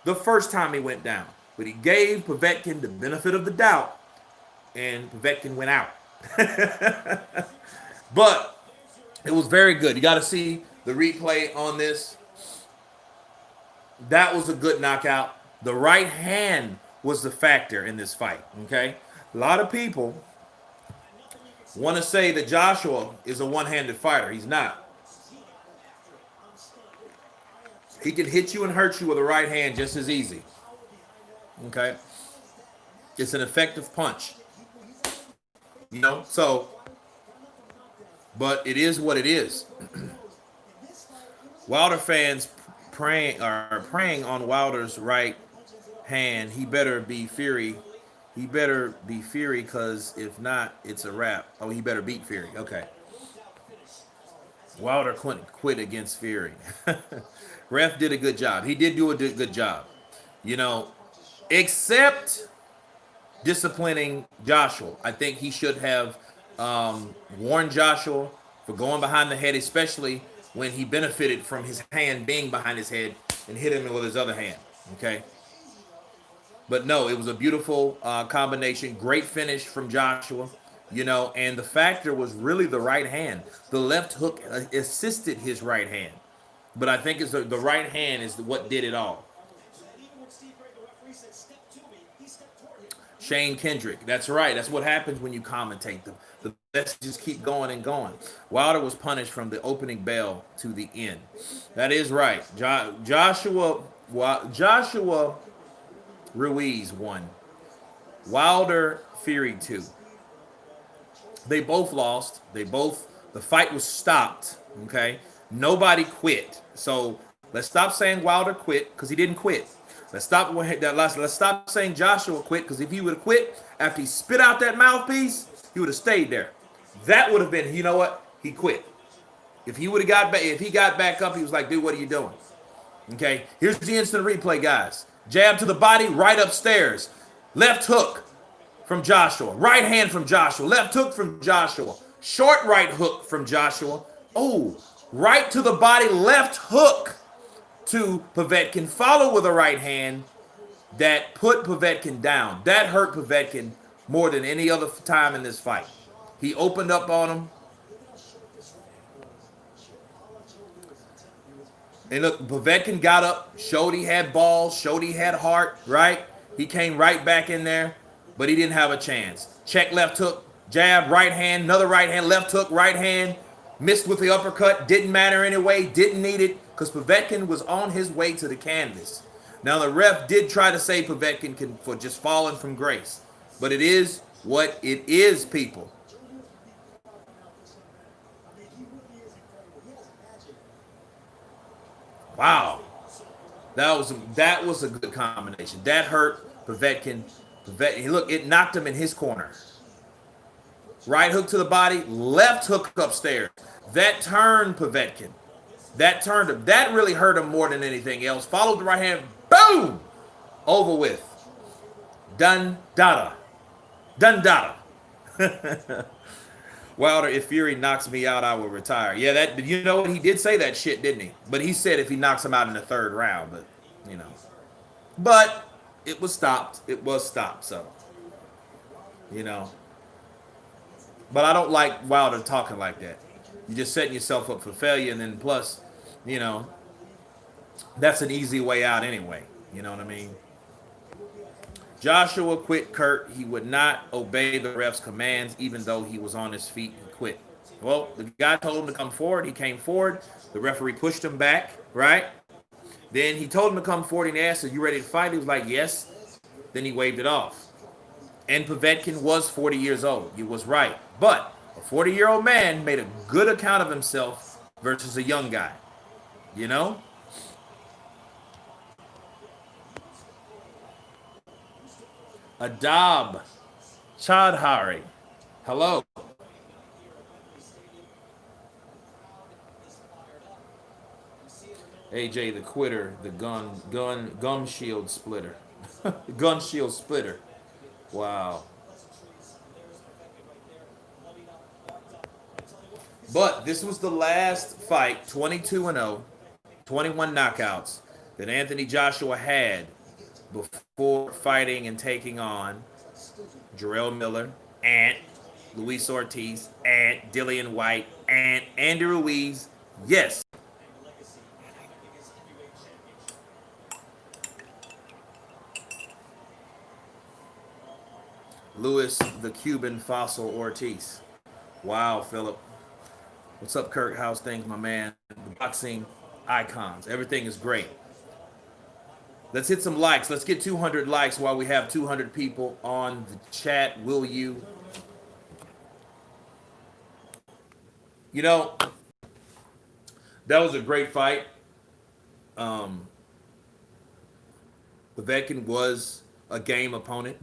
the first time he went down. But he gave Povetkin the benefit of the doubt, and Povetkin went out. But it was very good. You got to see the replay on this. That was a good knockout. The right hand was the factor in this fight, okay? A lot of people want to say that Joshua is a one-handed fighter. He's not. He can hit you and hurt you with a right hand just as easy. Okay? It's an effective punch. You know? So, but it is what it is. Wilder fans are praying on Wilder's right hand. He better be Fury. He better be Fury, because if not, it's a wrap. Oh, he better beat Fury. Okay. Wilder quit against Fury. Ref did a good job. He did do a good job. You know, except disciplining Joshua. I think he should have warned Joshua for going behind the head, especially when he benefited from his hand being behind his head and hit him with his other hand. Okay. But no, it was a beautiful combination. Great finish from Joshua, you know, and the factor was really the right hand. The left hook assisted his right hand. But I think it's the right hand is what did it all. Shane Kendrick. That's right. That's what happens when you commentate. The messages keep going and going. Wilder was punished from the opening bell to the end. That is right. Joshua Ruiz won. Wilder Fury 2. They both lost. The fight was stopped. Okay. Nobody quit. So let's stop saying Wilder quit, because he didn't quit. Let's stop saying Joshua quit, because if he would have quit after he spit out that mouthpiece, he would have stayed there. That would have been, you know what? He quit. If he got back up, he was like, dude, what are you doing? Okay. Here's the instant replay, guys. Jab to the body, right upstairs. Left hook from Joshua. Right hand from Joshua. Left hook from Joshua. Short right hook from Joshua. Oh, right to the body, left hook to Povetkin. Follow with a right hand that put Povetkin down. That hurt Povetkin more than any other time in this fight. He opened up on him. And look, Povetkin got up, showed he had balls, showed he had heart, right? He came right back in there, but he didn't have a chance. Check left hook, jab, right hand, another right hand, left hook, right hand. Missed with the uppercut, didn't matter anyway, didn't need it, because Povetkin was on his way to the canvas. Now, the ref did try to say Povetkin for just falling from grace, but it is what it is, people. Wow. That was a good combination. That hurt Povetkin. Look, it knocked him in his corner. Right hook to the body, left hook upstairs. That turned Povetkin. That turned him. That really hurt him more than anything else. Followed the right hand, boom! Over with. Done, dada. Done, dada. Wilder, if Fury knocks me out, I will retire. Yeah, that, you know what? He did say that shit, didn't he? But he said if he knocks him out in the third round, but, you know. But it was stopped. It was stopped, so, you know. But I don't like Wilder talking like that. You're just setting yourself up for failure, and then plus, you know, that's an easy way out anyway. You know what I mean? Joshua quit Kurt. He would not obey the ref's commands, even though he was on his feet and quit. Well, the guy told him to come forward. He came forward. The referee pushed him back, right? Then he told him to come forward, and he asked, "Are you ready to fight?" He was like, "Yes." Then he waved it off. And Povetkin was 40 years old. He was right. But a 40-year-old man made a good account of himself versus a young guy. You know? Adab Chadhari. Hello. AJ the quitter, the gun shield splitter. Gun shield splitter. Wow. But this was the last fight, 22-0, 21 knockouts, that Anthony Joshua had before fighting and taking on Jarrell Miller, and Luis Ortiz, and Dillian White, and Andy Ruiz. Yes. Luis the Cuban Fossil Ortiz. Wow, Philip. What's up, Kirk? How's things, my man? The boxing icons. Everything is great. Let's hit some likes. Let's get 200 likes while we have 200 people on the chat. Will you? You know, that was a great fight. Povetkin was a game opponent.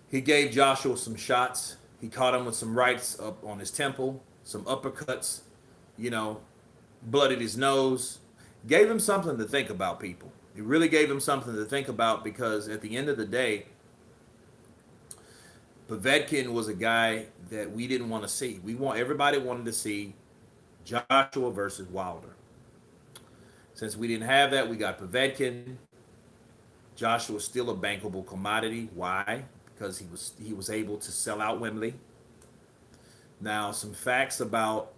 He gave Joshua some shots. He caught him with some rights up on his temple, some uppercuts, you know, bloodied his nose. Gave him something to think about, people. He really gave him something to think about, because at the end of the day, Povetkin was a guy that we didn't want to see. Everybody wanted to see Joshua versus Wilder. Since we didn't have that, we got Povetkin. Joshua was still a bankable commodity. Why? Because he was able to sell out Wembley. Now, some facts about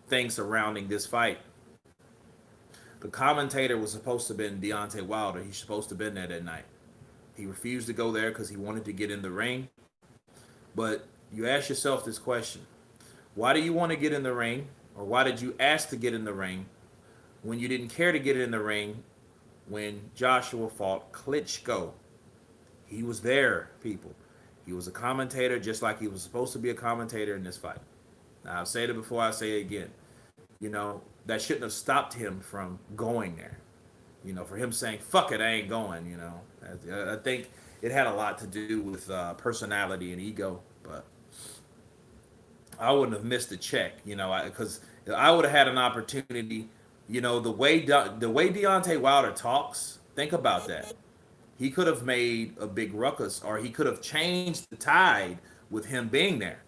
things surrounding this fight. The commentator was supposed to have been Deontay Wilder. He's supposed to have been there that night. He refused to go there because he wanted to get in the ring. But you ask yourself this question. Why do you want to get in the ring? Or why did you ask to get in the ring when you didn't care to get in the ring when Joshua fought Klitschko? He was there, people. He was a commentator just like he was supposed to be a commentator in this fight. Now, I've said it before, I say it again. You know, that shouldn't have stopped him from going there. You know, for him saying, fuck it, I ain't going, you know. I think it had a lot to do with personality and ego, but I wouldn't have missed a check, you know, because I would have had an opportunity, you know, the way Deontay Wilder talks, think about that. He could have made a big ruckus, or he could have changed the tide with him being there.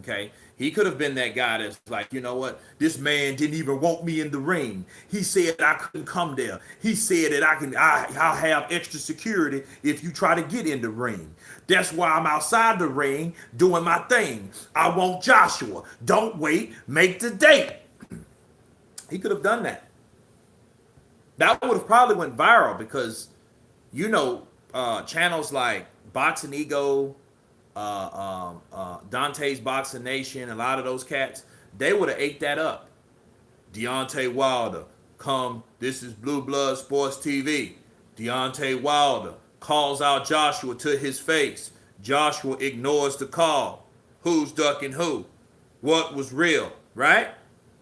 Okay, he could have been that guy that's like, you know what, this man didn't even want me in the ring. He said I couldn't come there. He said that I'll have extra security if you try to get in the ring. That's why I'm outside the ring doing my thing. I want Joshua. Don't wait, make the date. He could have done that. That would have probably went viral because you know channels like Boxing Ego, Dante's Boxing Nation, a lot of those cats, they would have ate that up. Deontay Wilder, come, this is Blue Blood Sports TV. Deontay Wilder calls out Joshua to his face. Joshua ignores the call. Who's ducking who? What was real, right?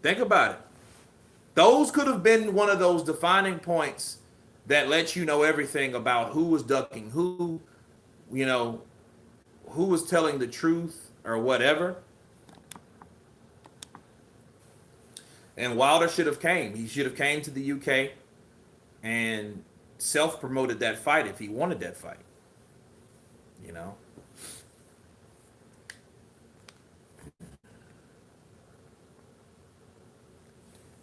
Think about it. Those could have been one of those defining points that lets you know everything about who was ducking who, you know, who was telling the truth or whatever. And Wilder should have came. He should have came to the UK and self-promoted that fight if he wanted that fight. You know.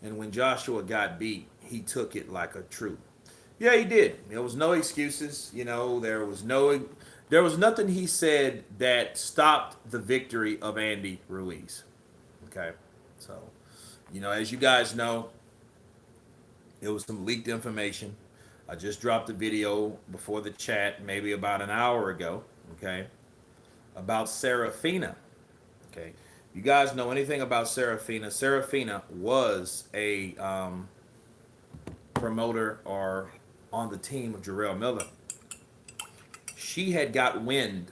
And when Joshua got beat, he took it like a truth. Yeah, he did. There was no excuses. You know, there was nothing he said that stopped the victory of Andy Ruiz. Okay, so you know, as you guys know, it was some leaked information. I just dropped a video before the chat, maybe about an hour ago. Okay, about Serafina. Okay, you guys know anything about Serafina? Serafina was a promoter or on the team of Jarrell Miller. She had got wind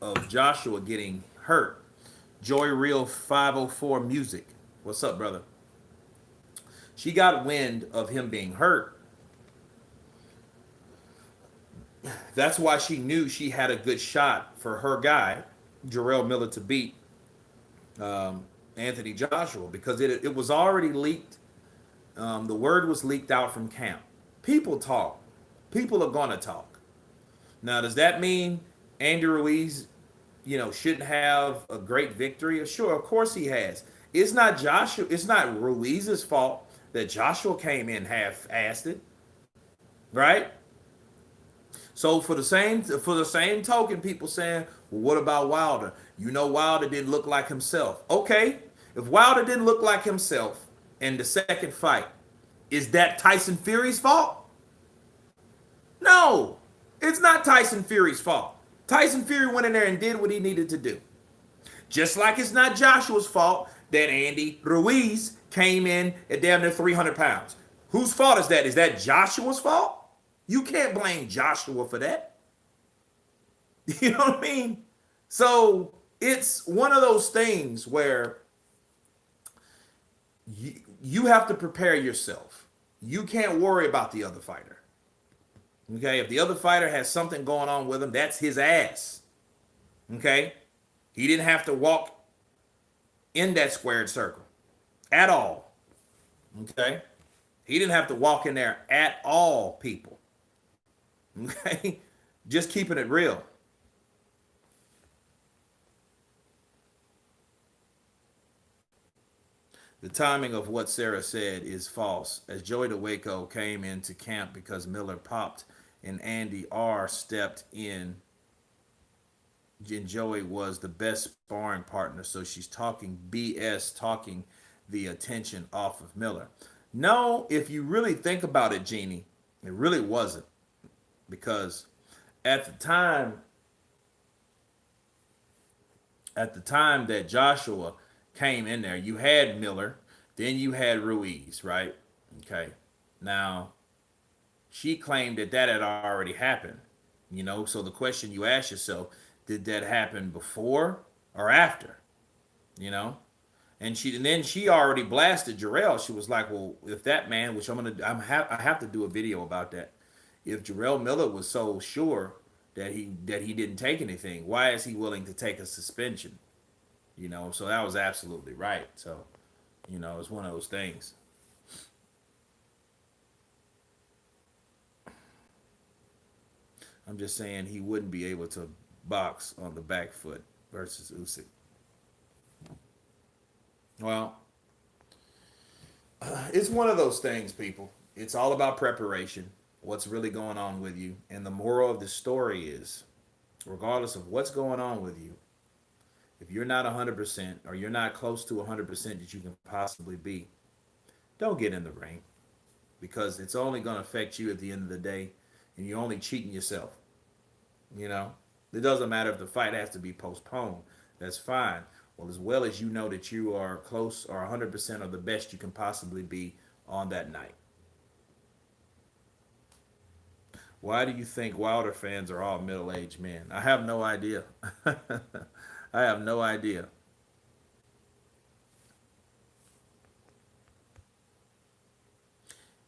of Joshua getting hurt. Joy Real 504 Music. What's up, brother? She got wind of him being hurt. That's why she knew she had a good shot for her guy, Jarrell Miller, to beat Anthony Joshua, because it was already leaked. The word was leaked out from camp. People talk. People are gonna talk. Now, does that mean Andy Ruiz, you know, shouldn't have a great victory? Sure, of course he has. It's not Joshua. It's not Ruiz's fault that Joshua came in half-assed it, right? So for the same token, people saying, well, what about Wilder? You know, Wilder didn't look like himself. Okay, if Wilder didn't look like himself in the second fight, is that Tyson Fury's fault? No, it's not Tyson Fury's fault. Tyson Fury went in there and did what he needed to do. Just like it's not Joshua's fault that Andy Ruiz came in at damn near 300 pounds. Whose fault is that? Is that Joshua's fault? You can't blame Joshua for that. You know what I mean? So it's one of those things where you have to prepare yourself. You can't worry about the other fighter. Okay, if the other fighter has something going on with him, that's his ass. Okay, he didn't have to walk in that squared circle at all. Okay, he didn't have to walk in there at all, people. Okay, just keeping it real. The timing of what Sarah said is false, as Joey DeWaco came into camp because Miller popped and Andy R stepped in, and Joey was the best sparring partner, so she's talking BS, talking the attention off of Miller. No, if you really think about it, Jeannie, it really wasn't, because at the time that Joshua came in there, you had Miller, then you had Ruiz, right? Okay. Now, she claimed that had already happened, you know? So the question you ask yourself, did that happen before or after, you know? And then she already blasted Jarrell. She was like, well, if that man, which I have to do a video about that. If Jarrell Miller was so sure that he didn't take anything, why is he willing to take a suspension? You know, so that was absolutely right. So, you know, it's one of those things. I'm just saying he wouldn't be able to box on the back foot versus Usyk. Well, it's one of those things, people. It's all about preparation, what's really going on with you. And the moral of the story is, regardless of what's going on with you, if you're not 100% or you're not close to 100% that you can possibly be, don't get in the ring. because it's only going to affect you at the end of the day, and you're only cheating yourself. You know, it doesn't matter if the fight has to be postponed. That's fine. Well, as well as you know that you are close or 100% of the best you can possibly be on that night. Why do you think Wilder fans are all middle-aged men? I have no idea. I have no idea.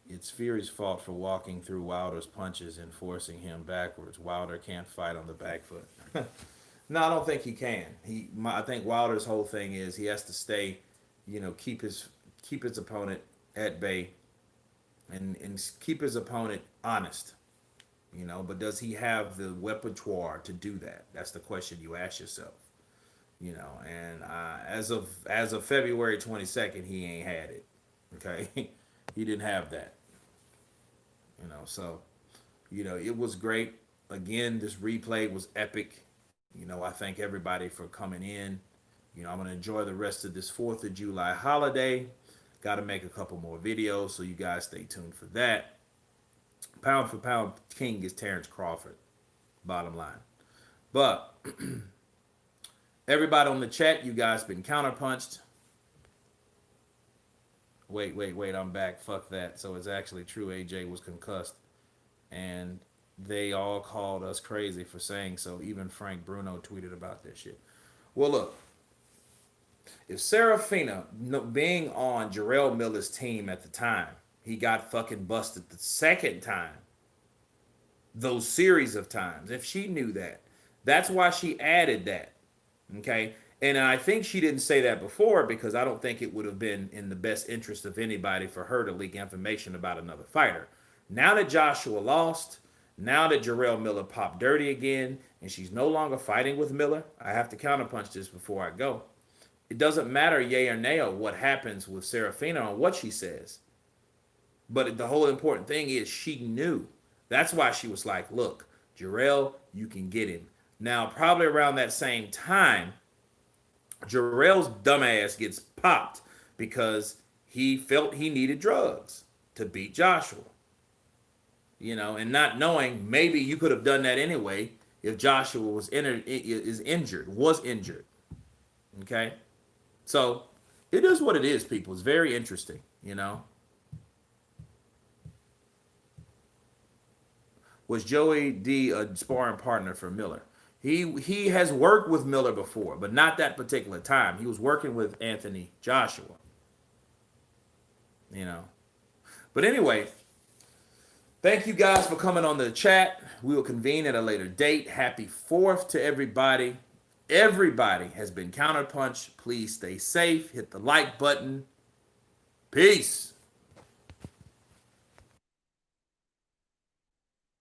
It's Fury's fault for walking through Wilder's punches and forcing him backwards. Wilder can't fight on the back foot. No, I don't think he can. I think Wilder's whole thing is he has to stay, keep his opponent at bay, and keep his opponent honest. But does he have the repertoire to do that? That's the question you ask yourself. And as of February 22nd, he ain't had it. Okay, he didn't have that. So it was great. Again, this replay was epic. I thank everybody for coming in. I'm gonna enjoy the rest of this 4th of July holiday. Got to make a couple more videos, so you guys stay tuned for that. Pound for pound king is Terrence Crawford. Bottom line. But everybody on the chat, you guys been counterpunched. Wait, I'm back. Fuck that. So it's actually true. AJ was concussed. And they all called us crazy for saying so. Even Frank Bruno tweeted about this shit. Well, look. If Serafina, being on Jarrell Miller's team at the time, he got fucking busted the second time. Those series of times. If she knew that. That's why she added that. Okay? And I think she didn't say that before because I don't think it would have been in the best interest of anybody for her to leak information about another fighter. Now that Joshua lost, now that Jarrell Miller popped dirty again, and she's no longer fighting with Miller, I have to counterpunch this before I go. It doesn't matter yay or nay what happens with Serafina or what she says. But the whole important thing is she knew. That's why she was like, look, Jarrell, you can get him. Now, probably around that same time, Jarrell's dumbass gets popped because he felt he needed drugs to beat Joshua. And not knowing maybe you could have done that anyway if Joshua was injured. Okay? So, it is what it is, people. It's very interesting, Was Joey D a sparring partner for Miller? He has worked with Miller before, but not that particular time. He was working with Anthony Joshua. But anyway, thank you guys for coming on the chat. We will convene at a later date. Happy 4th to everybody. Everybody has been counterpunched. Please stay safe. Hit the like button. Peace.